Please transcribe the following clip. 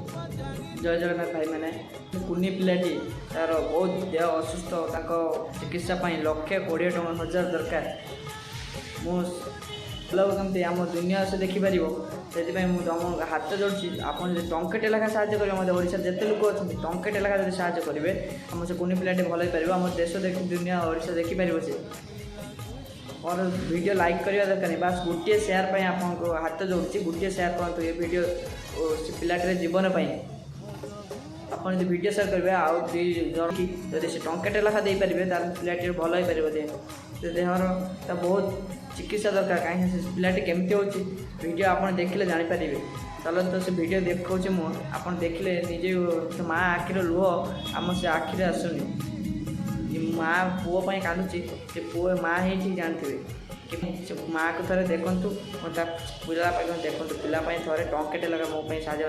जय जगन्नाथ भाई मैंने कुनी पिलाटी तार बहुत देह असुस्थ चिकित्सा लक्षे 20 टଙ୍କା 1000 दरकार मुझे आम दुनिया से देखिपर से तुम हाथ जोड़ी आप टंकेटे लेखा साहय करेंगे मतलब ओडिशा जिते लोक अच्छा टंकेटे लेखा जब साहय करेंगे आम से कुनी पिलाटी भल हो आम देश दुनिया ओडिशा देखिपर से और वीडियो लाइक करवा दरकार नहीं बस गोटे शेयर पर आपको हाथ जोड़ी गोटे शेयर करूँ ये वीडियो पिलाटर जीवन पर आप वीडियो शेयर करेंगे आउ जब से टंकेटे लेखा दे पारे तार पिलाटी भल हो पार देहर बहुत चिकित्सा दरकार कहीं पिलाटी केमती हो वीडियो आप देखिले जानीपारे चलो तो से वीडियो देखा आप देखिले निजे माँ आखिर लुह आम से आखिरे आसुनी माँ पुओ कांदुची से पुओ माँ ही जानते कि माँ को थे देखु पिला देखु पिला थे टंकेटे लगा मो साज